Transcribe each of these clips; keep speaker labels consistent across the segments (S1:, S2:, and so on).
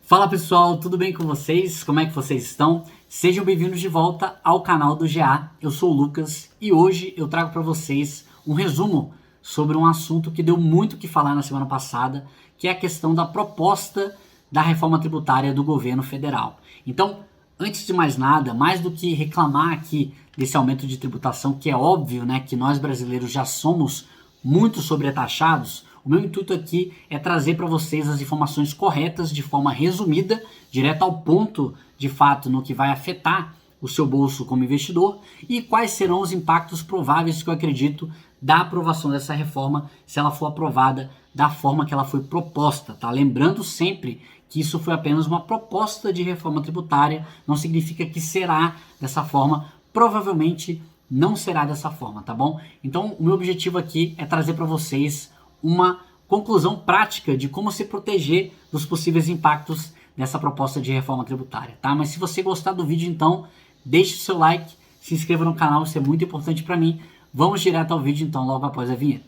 S1: Fala pessoal, tudo bem com vocês? Como é que vocês estão? Sejam bem-vindos de volta ao canal do GA. Eu sou o Lucas e hoje eu trago para vocês um resumo sobre um assunto que deu muito o que falar na semana passada, que é a questão da proposta da reforma tributária do governo federal. Então, antes de mais nada, mais do que reclamar aqui desse aumento de tributação, que é óbvio, né, que nós brasileiros já somos muito sobretaxados, o meu intuito aqui é trazer para vocês as informações corretas de forma resumida, direto ao ponto, de fato, no que vai afetar o seu bolso como investidor e quais serão os impactos prováveis que eu acredito da aprovação dessa reforma, se ela for aprovada da forma que ela foi proposta, tá? Lembrando sempre que isso foi apenas uma proposta de reforma tributária, não significa que será dessa forma, provavelmente não será dessa forma, tá bom? Então, o meu objetivo aqui é trazer para vocês uma conclusão prática de como se proteger dos possíveis impactos dessa proposta de reforma tributária, tá? Mas se você gostar do vídeo, então, deixe o seu like, se inscreva no canal, isso é muito importante para mim. Vamos direto ao vídeo, então, logo após a vinheta.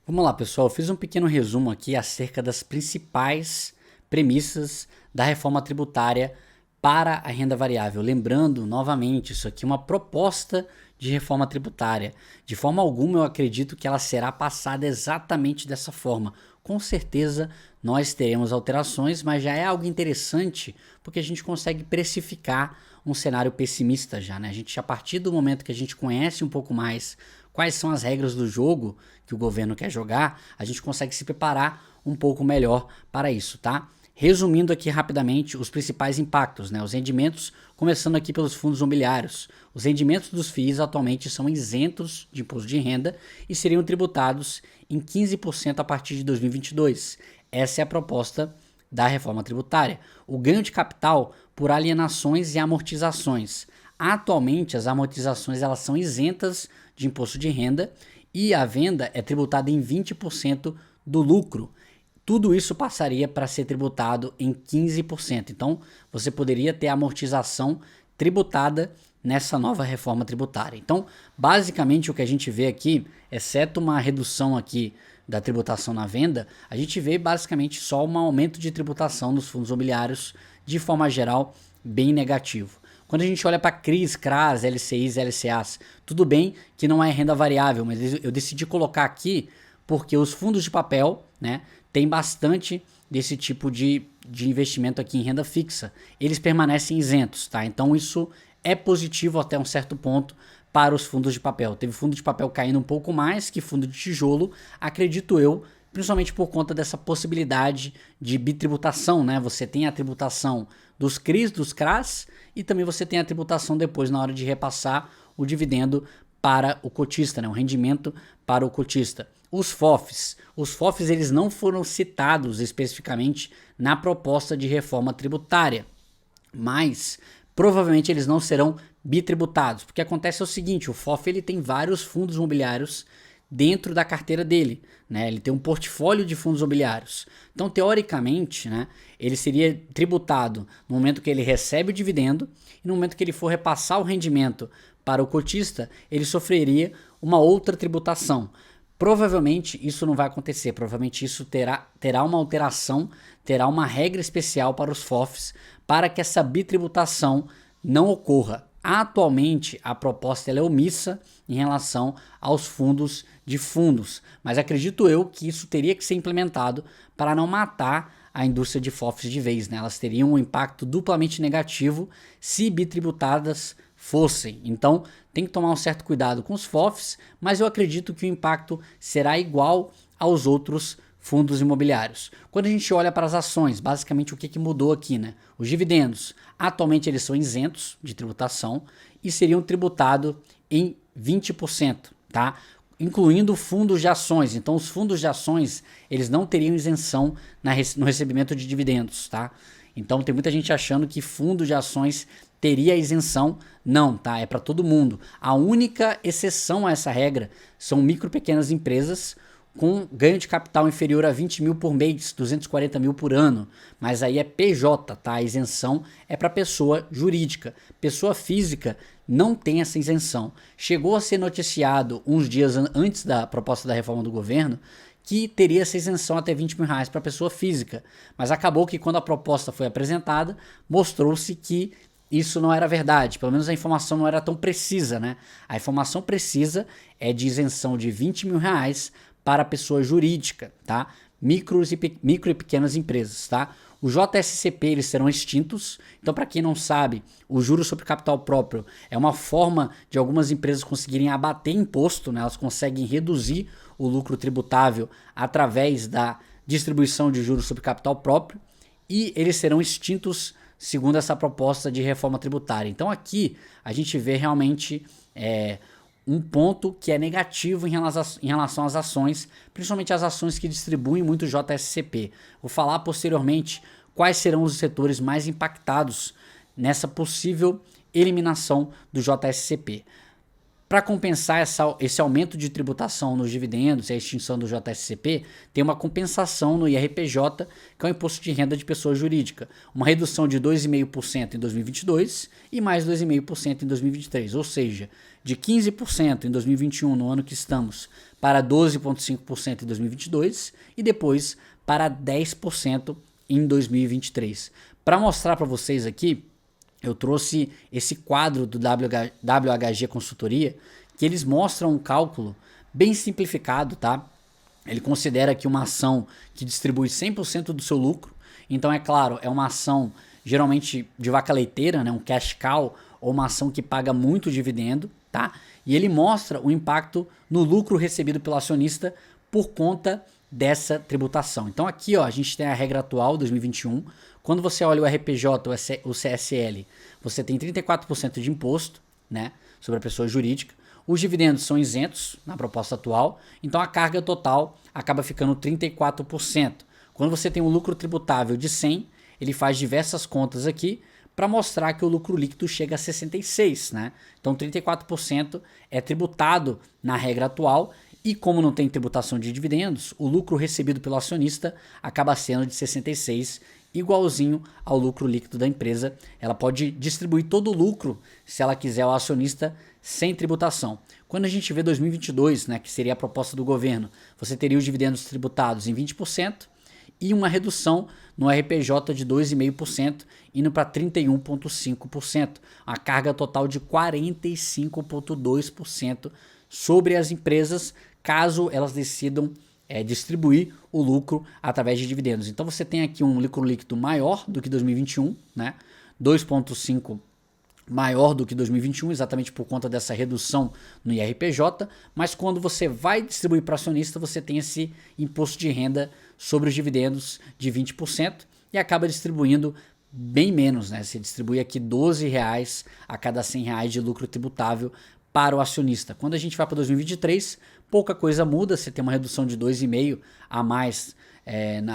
S1: Vamos lá, pessoal, eu fiz um pequeno resumo aqui acerca das principais premissas da reforma tributária para a renda variável. Lembrando, novamente, isso aqui é uma proposta de reforma tributária. De forma alguma eu acredito que ela será passada exatamente dessa forma. Com certeza nós teremos alterações, mas já é algo interessante porque a gente consegue precificar um cenário pessimista já, né? A partir do momento que a gente conhece um pouco mais quais são as regras do jogo que o governo quer jogar, a gente consegue se preparar um pouco melhor para isso, tá? Resumindo aqui rapidamente os principais impactos, né? Os rendimentos, começando aqui pelos fundos imobiliários. Os rendimentos dos FIIs atualmente são isentos de imposto de renda e seriam tributados em 15% a partir de 2022. Essa é a proposta da reforma tributária. O ganho de capital por alienações e amortizações. Atualmente as amortizações elas são isentas de imposto de renda e a venda é tributada em 20% do lucro. Tudo isso passaria para ser tributado em 15%. Então, você poderia ter amortização tributada nessa nova reforma tributária. Então, basicamente, o que a gente vê aqui, exceto uma redução aqui da tributação na venda, a gente vê basicamente só um aumento de tributação nos fundos imobiliários, de forma geral, bem negativo. Quando a gente olha para CRIs, CRAs, LCIs, LCAs, tudo bem que não é renda variável, mas eu decidi colocar aqui porque os fundos de papel, né, tem bastante desse tipo de investimento aqui em renda fixa. Eles permanecem isentos, tá? Então isso é positivo até um certo ponto para os fundos de papel. Teve fundo de papel caindo um pouco mais que fundo de tijolo, acredito eu, principalmente por conta dessa possibilidade de bitributação, né? Você tem a tributação dos CRIs, dos CRAs e também você tem a tributação depois na hora de repassar o dividendo para o cotista, né? O rendimento para o cotista. Os FOFs eles não foram citados especificamente na proposta de reforma tributária, mas provavelmente eles não serão bitributados, porque acontece o seguinte, o FOF ele tem vários fundos imobiliários dentro da carteira dele, né? Ele tem um portfólio de fundos imobiliários. Então, teoricamente, né, ele seria tributado no momento que ele recebe o dividendo e no momento que ele for repassar o rendimento para o cotista, ele sofreria uma outra tributação. Provavelmente isso não vai acontecer, provavelmente isso terá uma alteração, terá uma regra especial para os FOFs para que essa bitributação não ocorra. Atualmente a proposta ela é omissa em relação aos fundos de fundos, mas acredito eu que isso teria que ser implementado para não matar a indústria de FOFs de vez, né? Elas teriam um impacto duplamente negativo se bitributadas fossem. Então tem que tomar um certo cuidado com os FOFs, mas eu acredito que o impacto será igual aos outros fundos imobiliários. Quando a gente olha para as ações, basicamente o que mudou aqui, né? Os dividendos, atualmente eles são isentos de tributação e seriam tributados em 20%, tá? Incluindo fundos de ações. Então os fundos de ações, eles não teriam isenção no recebimento de dividendos, tá? Então tem muita gente achando que fundo de ações teria isenção. Não, tá? É para todo mundo. A única exceção a essa regra são micro e pequenas empresas com ganho de capital inferior a 20 mil por mês, 240 mil por ano, mas aí é PJ, tá? A isenção é para pessoa jurídica. Pessoa física não tem essa isenção. Chegou a ser noticiado uns dias antes da proposta da reforma do governo que teria essa isenção até 20 mil reais para pessoa física, mas acabou que quando a proposta foi apresentada, mostrou-se que isso não era verdade, pelo menos a informação não era tão precisa, né? A informação precisa é de isenção de 20 mil reais para a pessoa jurídica, tá? Micro e pequenas empresas, tá? Os JSCP eles serão extintos, então para quem não sabe, o juros sobre capital próprio é uma forma de algumas empresas conseguirem abater imposto, né? Elas conseguem reduzir o lucro tributável através da distribuição de juros sobre capital próprio e eles serão extintos segundo essa proposta de reforma tributária. Então aqui a gente vê realmente um ponto que é negativo em relação às ações, principalmente as ações que distribuem muito JSCP. Vou falar posteriormente quais serão os setores mais impactados nessa possível eliminação do JSCP. Para compensar esse aumento de tributação nos dividendos e a extinção do JSCP, tem uma compensação no IRPJ, que é o Imposto de Renda de Pessoa Jurídica. Uma redução de 2,5% em 2022 e mais 2,5% em 2023. Ou seja, de 15% em 2021, no ano que estamos, para 12,5% em 2022 e depois para 10% em 2023. Para mostrar para vocês aqui, eu trouxe esse quadro do WHG Consultoria, que eles mostram um cálculo bem simplificado, tá? Ele considera que uma ação que distribui 100% do seu lucro, então é claro, é uma ação geralmente de vaca leiteira, né? Um cash cow, ou uma ação que paga muito dividendo, tá? E ele mostra o impacto no lucro recebido pelo acionista por conta dessa tributação. Então aqui ó, a gente tem a regra atual, 2021, quando você olha o RPJ, o CSL, você tem 34% de imposto, né, sobre a pessoa jurídica. Os dividendos são isentos na proposta atual, então a carga total acaba ficando 34%. Quando você tem um lucro tributável de 100, ele faz diversas contas aqui para mostrar que o lucro líquido chega a 66, né? Então 34% é tributado na regra atual. E como não tem tributação de dividendos, o lucro recebido pelo acionista acaba sendo de 66, igualzinho ao lucro líquido da empresa. Ela pode distribuir todo o lucro, se ela quiser, ao acionista sem tributação. Quando a gente vê 2022, né, que seria a proposta do governo, você teria os dividendos tributados em 20% e uma redução no RPJ de 2,5%, indo para 31,5%. A carga total de 45,2% sobre as empresas, caso elas decidam distribuir o lucro através de dividendos. Então você tem aqui um lucro líquido maior do que 2021, né? 2,5 maior do que 2021, exatamente por conta dessa redução no IRPJ, mas quando você vai distribuir para acionista, você tem esse imposto de renda sobre os dividendos de 20% e acaba distribuindo bem menos, né? Você distribui aqui R$12 a cada R$100 de lucro tributável para o acionista. Quando a gente vai para 2023, pouca coisa muda, você tem uma redução de 2,5% a mais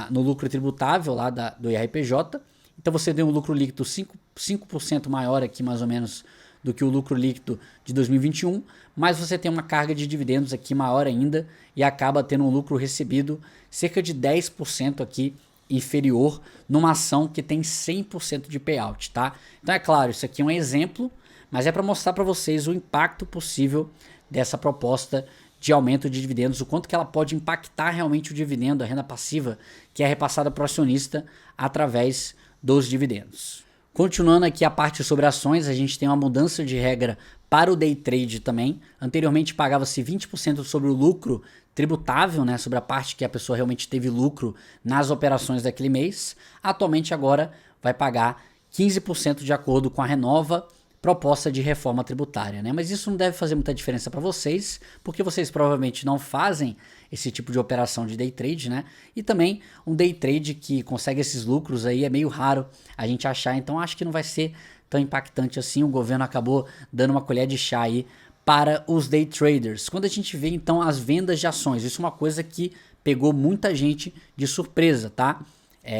S1: no lucro tributável lá do IRPJ, então você tem um lucro líquido 5% maior aqui mais ou menos do que o lucro líquido de 2021, mas você tem uma carga de dividendos aqui maior ainda e acaba tendo um lucro recebido cerca de 10% aqui inferior numa ação que tem 100% de payout, tá? Então é claro, isso aqui é um exemplo, mas é para mostrar para vocês o impacto possível dessa proposta de aumento de dividendos, o quanto que ela pode impactar realmente o dividendo, a renda passiva que é repassada para o acionista através dos dividendos. Continuando aqui a parte sobre ações, a gente tem uma mudança de regra para o day trade também. Anteriormente pagava-se 20% sobre o lucro tributável, né, sobre a parte que a pessoa realmente teve lucro nas operações daquele mês. Atualmente agora vai pagar 15% de acordo com a renova proposta de reforma tributária, né? Mas isso não deve fazer muita diferença para vocês, porque vocês provavelmente não fazem esse tipo de operação de day trade, né? E também um day trade que consegue esses lucros aí é meio raro a gente achar, então acho que não vai ser tão impactante assim. O governo acabou dando uma colher de chá aí para os day traders. Quando a gente vê então as vendas de ações, isso é uma coisa que pegou muita gente de surpresa, tá?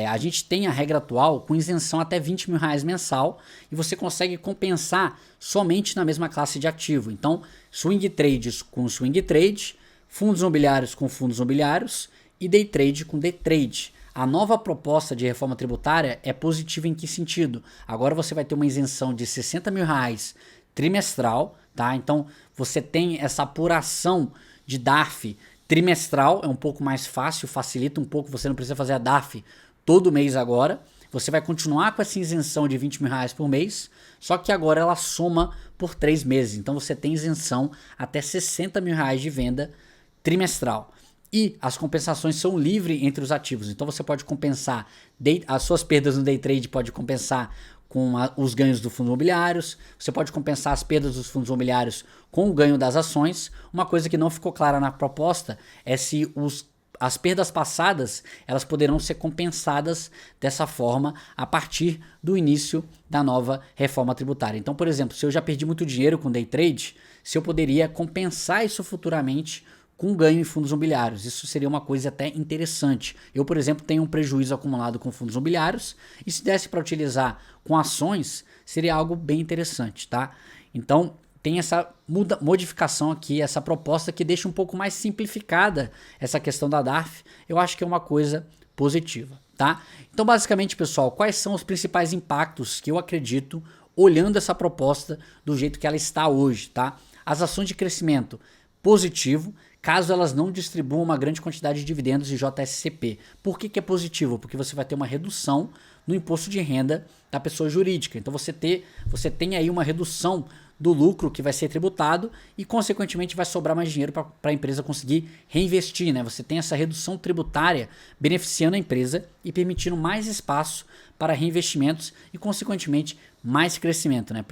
S1: A gente tem a regra atual com isenção até R$20 mil mensal e você consegue compensar somente na mesma classe de ativo. Então, swing trades com swing trade, fundos imobiliários com fundos imobiliários e day trade com day trade. A nova proposta de reforma tributária é positiva em que sentido? Agora você vai ter uma isenção de R$60 mil trimestral, tá? Então você tem essa apuração de DARF trimestral, é um pouco mais fácil, facilita um pouco, você não precisa fazer a DARF todo mês agora. Você vai continuar com essa isenção de R$20 mil por mês, só que agora ela soma por 3 meses. Então você tem isenção até R$60 mil de venda trimestral. E as compensações são livres entre os ativos. Então você pode compensar as suas perdas no day trade, pode compensar com os ganhos dos fundos imobiliários. Você pode compensar as perdas dos fundos imobiliários com o ganho das ações. Uma coisa que não ficou clara na proposta é se as perdas passadas elas poderão ser compensadas dessa forma a partir do início da nova reforma tributária. Então, por exemplo, se eu já perdi muito dinheiro com day trade, se eu poderia compensar isso futuramente com ganho em fundos imobiliários. Isso seria uma coisa até interessante. Eu, por exemplo, tenho um prejuízo acumulado com fundos imobiliários e se desse para utilizar com ações, seria algo bem interessante, tá? Então, tem essa modificação aqui, essa proposta que deixa um pouco mais simplificada essa questão da DARF. Eu acho que é uma coisa positiva, tá? Então, basicamente, pessoal, quais são os principais impactos que eu acredito olhando essa proposta do jeito que ela está hoje, tá? As ações de crescimento positivo, caso elas não distribuam uma grande quantidade de dividendos de JSCP. Por que é positivo? Porque você vai ter uma redução no imposto de renda da pessoa jurídica. Então você tem aí uma redução do lucro que vai ser tributado e, consequentemente, vai sobrar mais dinheiro para a empresa conseguir reinvestir, né? Você tem essa redução tributária beneficiando a empresa e permitindo mais espaço para reinvestimentos e, consequentemente, mais crescimento, né?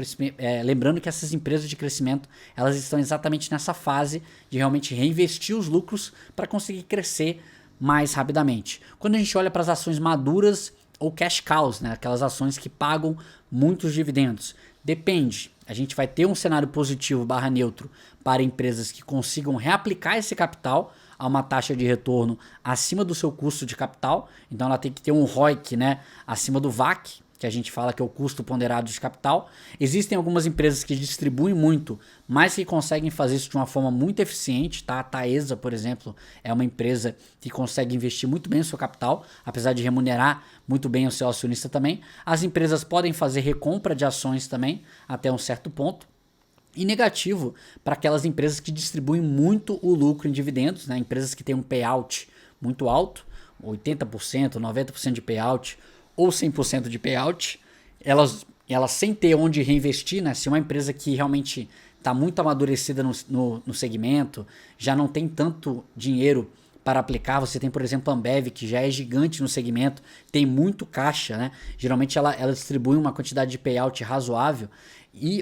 S1: Lembrando que essas empresas de crescimento elas estão exatamente nessa fase de realmente reinvestir os lucros para conseguir crescer mais rapidamente. Quando a gente olha para as ações maduras ou cash cows, né? Aquelas ações que pagam muitos dividendos, depende. A gente vai ter um cenário positivo / neutro para empresas que consigam reaplicar esse capital a uma taxa de retorno acima do seu custo de capital. Então ela tem que ter um ROIC, né, acima do VAC, que a gente fala que é o custo ponderado de capital. Existem algumas empresas que distribuem muito, mas que conseguem fazer isso de uma forma muito eficiente, tá? A Taesa, por exemplo, é uma empresa que consegue investir muito bem o seu capital, apesar de remunerar muito bem o seu acionista também. As empresas podem fazer recompra de ações também, até um certo ponto. E negativo para aquelas empresas que distribuem muito o lucro em dividendos, né? Empresas que têm um payout muito alto, 80%, 90% de payout, ou 100% de payout, elas sem ter onde reinvestir, né? Se uma empresa que realmente está muito amadurecida no segmento, já não tem tanto dinheiro para aplicar, você tem, por exemplo, a Ambev, que já é gigante no segmento, tem muito caixa, né? Geralmente ela distribui uma quantidade de payout razoável,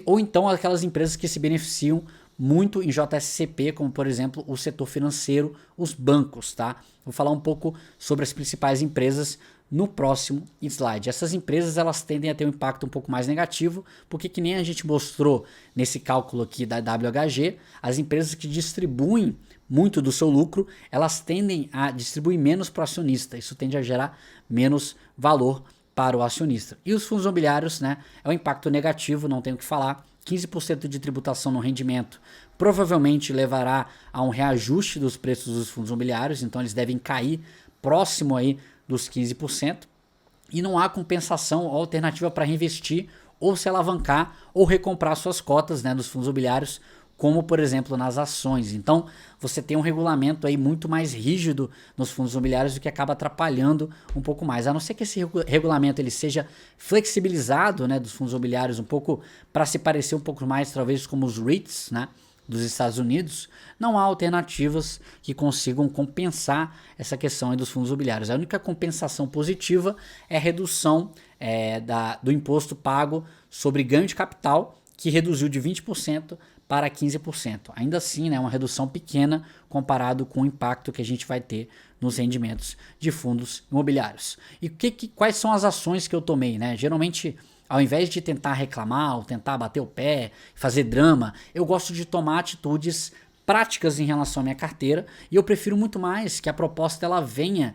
S1: ou então aquelas empresas que se beneficiam muito em JSCP, como por exemplo o setor financeiro, os bancos, tá? Vou falar um pouco sobre as principais empresas no próximo slide. Essas empresas elas tendem a ter um impacto um pouco mais negativo, porque que nem a gente mostrou nesse cálculo aqui da WHG, as empresas que distribuem muito do seu lucro, elas tendem a distribuir menos para o acionista. Isso tende a gerar menos valor para o acionista. E os fundos imobiliários, né, é um impacto negativo, não tenho o que falar. 15% de tributação no rendimento provavelmente levará a um reajuste dos preços dos fundos imobiliários, então eles devem cair próximo aí dos 15%, e não há compensação ou alternativa para reinvestir ou se alavancar ou recomprar suas cotas, né, dos fundos imobiliários, como por exemplo nas ações. Então você tem um regulamento aí muito mais rígido nos fundos imobiliários, o que acaba atrapalhando um pouco mais, a não ser que esse regulamento ele seja flexibilizado, né, dos fundos imobiliários um pouco para se parecer um pouco mais talvez como os REITs, né, dos Estados Unidos. Não há alternativas que consigam compensar essa questão aí dos fundos imobiliários. A única compensação positiva é a redução do imposto pago sobre ganho de capital, que reduziu de 20% para 15%. Ainda assim, né, uma redução pequena comparado com o impacto que a gente vai ter nos rendimentos de fundos imobiliários. E quais são as ações que eu tomei, né? Geralmente, ao invés de tentar reclamar ou tentar bater o pé, fazer drama, eu gosto de tomar atitudes práticas em relação à minha carteira, e eu prefiro muito mais que a proposta ela venha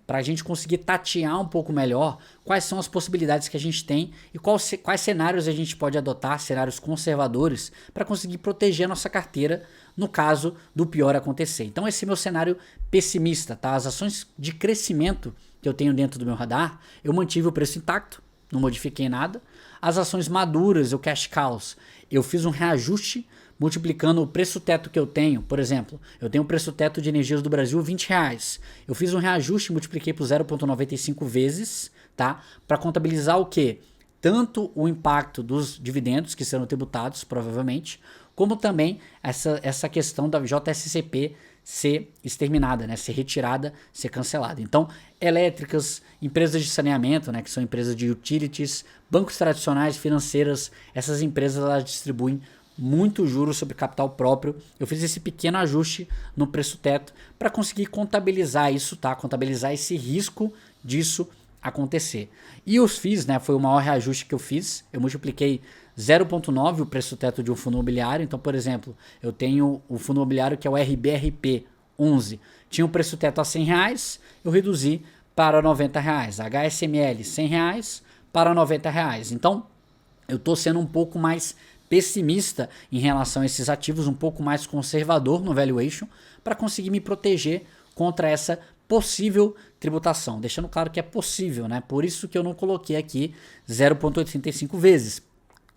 S1: para a gente conseguir tatear um pouco melhor quais são as possibilidades que a gente tem e quais cenários a gente pode adotar, cenários conservadores, para conseguir proteger a nossa carteira no caso do pior acontecer. Então esse é meu cenário pessimista, tá? As ações de crescimento que eu tenho dentro do meu radar, eu mantive o preço intacto, não modifiquei nada. As ações maduras, o cash cows, eu fiz um reajuste multiplicando o preço teto que eu tenho. Por exemplo, eu tenho o preço teto de Energias do Brasil R$20. Eu fiz um reajuste e multipliquei por 0,95 vezes, tá? Para contabilizar o quê? Tanto o impacto dos dividendos que serão tributados, provavelmente, como também essa questão da JSCP ser exterminada, né? Ser retirada, ser cancelada. Então, elétricas, empresas de saneamento, né? Que são empresas de utilities, bancos tradicionais, financeiras, essas empresas elas distribuem muito juros sobre capital próprio. Eu fiz esse pequeno ajuste no preço teto para conseguir contabilizar isso, tá? Contabilizar esse risco disso acontecer. E os FIIs, né? Foi o maior reajuste que eu fiz. Eu multipliquei 0,9 o preço teto de um fundo imobiliário. Então, por exemplo, eu tenho o fundo imobiliário que é o RBRP 11. Tinha o preço teto a R$100, eu reduzi para R$90. HSML R$100 para R$90. Então, eu estou sendo um pouco mais pessimista em relação a esses ativos, um pouco mais conservador no valuation, para conseguir me proteger contra essa possível tributação. Deixando claro que é possível, né? Por isso que eu não coloquei aqui 0,85 vezes.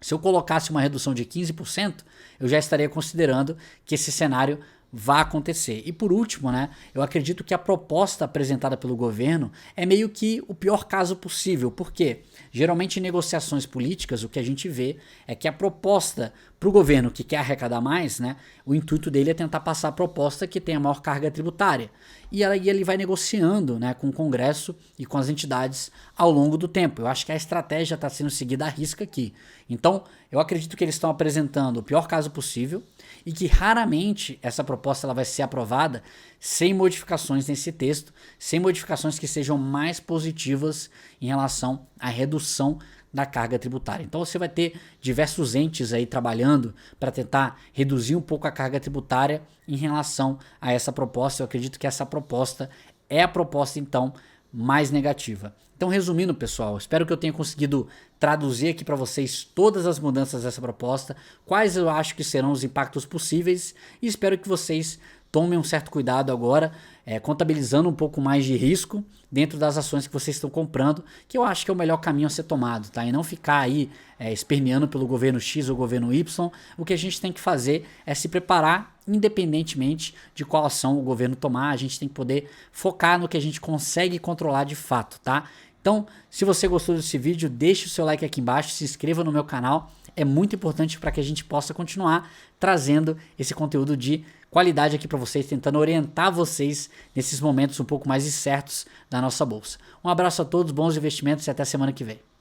S1: Se eu colocasse uma redução de 15%, eu já estaria considerando que esse cenário vai acontecer. E por último, né, eu acredito que a proposta apresentada pelo governo é meio que o pior caso possível. Por quê? Geralmente em negociações políticas, o que a gente vê é que a proposta para o governo que quer arrecadar mais, né, o intuito dele é tentar passar a proposta que tem a maior carga tributária. E aí ele vai negociando, né, com o Congresso e com as entidades ao longo do tempo. Eu acho que a estratégia está sendo seguida à risca aqui. Então, eu acredito que eles estão apresentando o pior caso possível e que raramente essa proposta ela vai ser aprovada sem modificações nesse texto, sem modificações que sejam mais positivas em relação à redução da carga tributária. Então você vai ter diversos entes aí trabalhando para tentar reduzir um pouco a carga tributária em relação a essa proposta. Eu acredito que essa proposta é a proposta então mais negativa. Então, resumindo, pessoal, espero que eu tenha conseguido traduzir aqui para vocês todas as mudanças dessa proposta, quais eu acho que serão os impactos possíveis e espero que vocês tomem um certo cuidado agora, contabilizando um pouco mais de risco dentro das ações que vocês estão comprando, que eu acho que é o melhor caminho a ser tomado, tá? E não ficar aí esperneando pelo governo X ou governo Y. O que a gente tem que fazer é se preparar independentemente de qual ação o governo tomar. A gente tem que poder focar no que a gente consegue controlar de fato, tá? Então, se você gostou desse vídeo, deixe o seu like aqui embaixo, se inscreva no meu canal. É muito importante para que a gente possa continuar trazendo esse conteúdo de qualidade aqui para vocês, tentando orientar vocês nesses momentos um pouco mais incertos da nossa bolsa. Um abraço a todos, bons investimentos e até semana que vem.